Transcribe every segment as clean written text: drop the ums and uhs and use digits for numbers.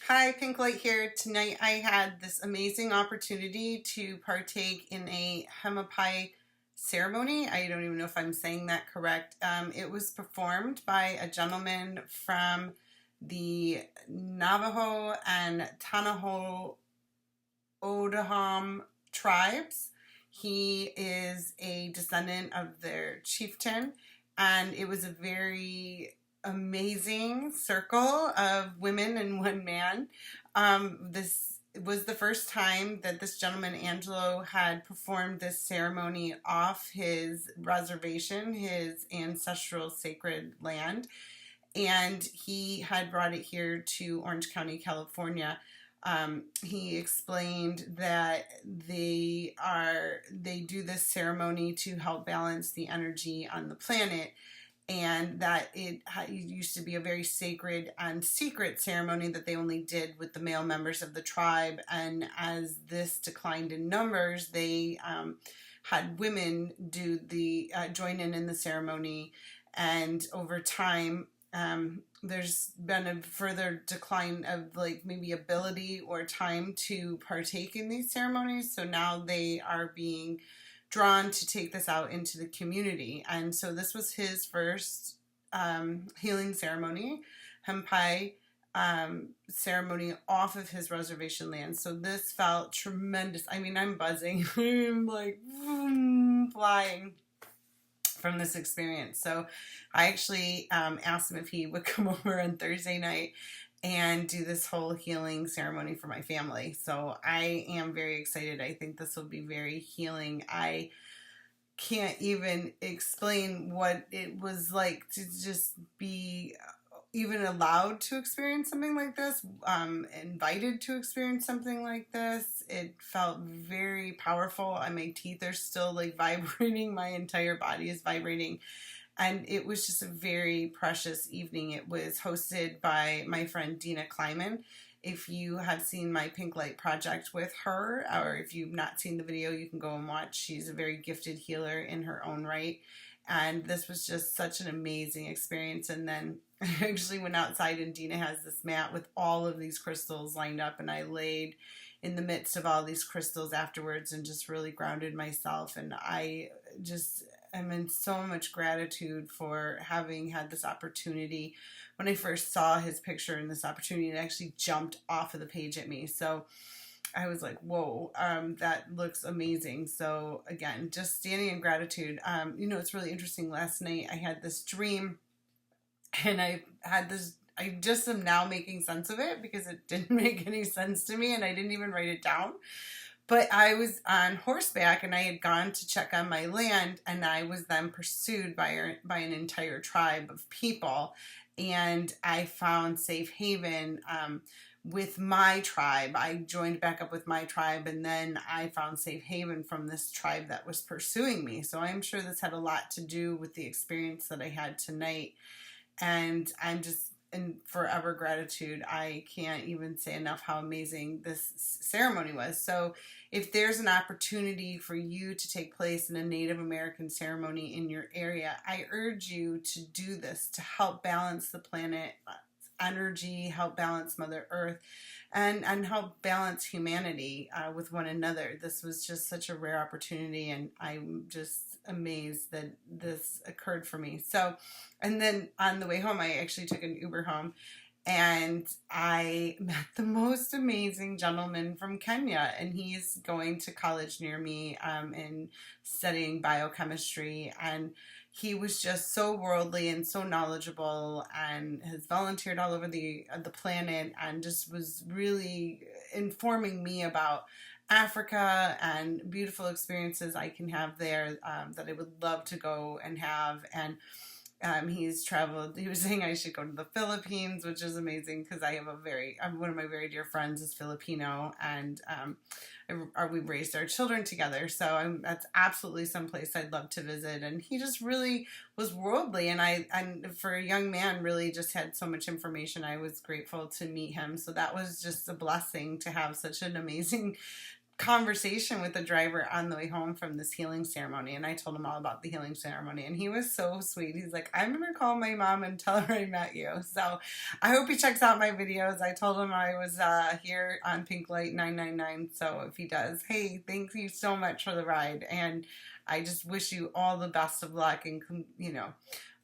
Hi, Pink Light here. Tonight I had this amazing opportunity to partake in a Hemapai ceremony. I don't even know if I'm saying that correct. It was performed by a gentleman from the Navajo and Tanaho Odaham tribes. He is a descendant of their chieftain, and it was a very amazing circle of women and one man. This was the first time that this gentleman, Angelo, had performed this ceremony off his reservation, his ancestral sacred land, and he had brought it here to Orange County, California. He explained that they do this ceremony to help balance the energy on the planet, and that it used to be a very sacred and secret ceremony that they only did with the male members of the tribe. And as this declined in numbers, they had women do the join in the ceremony, and over time there's been a further decline of like maybe ability or time to partake in these ceremonies. So now they are being drawn to take this out into the community. And so this was his first healing ceremony, Hempai ceremony off of his reservation land. So this felt tremendous. I mean, I'm buzzing. I'm like flying from this experience. So I actually asked him if he would come over on Thursday night and do this whole healing ceremony for my family. So I am very excited. I think this will be very healing. I can't even explain what it was like to just be even allowed to experience something like this, invited to experience something like this. It felt very powerful, and my teeth are still like vibrating. My entire body is vibrating. And it was just a very precious evening. It was hosted by my friend Dina Kleiman. If you have seen my Pink Light project with her, or if you've not seen the video, you can go and watch. She's a very gifted healer in her own right. And this was just such an amazing experience. And then I actually went outside, and Dina has this mat with all of these crystals lined up, and I laid in the midst of all these crystals afterwards and just really grounded myself. And I just am in so much gratitude for having had this opportunity. When I first saw his picture and this opportunity, it actually jumped off of the page at me. So I was like, whoa, that looks amazing. So again, just standing in gratitude. It's really interesting. Last night I had this dream, and I just am now making sense of it because it didn't make any sense to me, and I didn't even write it down. But I was on horseback, and I had gone to check on my land, and I was then pursued by an entire tribe of people, and I found safe haven with my tribe. I joined back up with my tribe, and then I found safe haven from this tribe that was pursuing me. So I'm sure this had a lot to do with the experience that I had tonight, and I'm just in forever gratitude. I can't even say enough how amazing this ceremony was. So if there's an opportunity for you to take place in a Native American ceremony in your area, I urge you to do this to help balance the planet energy, help balance Mother Earth, and help balance humanity with one another. This was just such a rare opportunity, and I'm just amazed that this occurred for me. So, and then on the way home, I actually took an Uber home, and I met the most amazing gentleman from Kenya, and he's going to college near me and studying biochemistry, and he was just so worldly and so knowledgeable, and has volunteered all over the planet, and just was really informing me about Africa and beautiful experiences I can have there that I would love to go and have. And he's traveled. He was saying I should go to the Philippines, which is amazing because one of my very dear friends is Filipino, and we raised our children together. So that's absolutely someplace I'd love to visit. And he just really was worldly, and for a young man, really just had so much information. I was grateful to meet him. So that was just a blessing to have such an amazing conversation with the driver on the way home from this healing ceremony, and I told him all about the healing ceremony, and he was so sweet. He's like, I'm gonna call my mom and tell her I met you. So I hope he checks out my videos. I told him I was here on Pink Light 999, so if he does, hey, thank you so much for the ride, and I just wish you all the best of luck, and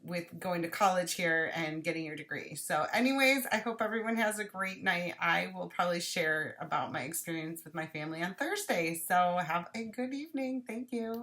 with going to college here and getting your degree. So anyways, I hope everyone has a great night. I will probably share about my experience with my family on Thursday. So have a good evening. Thank you.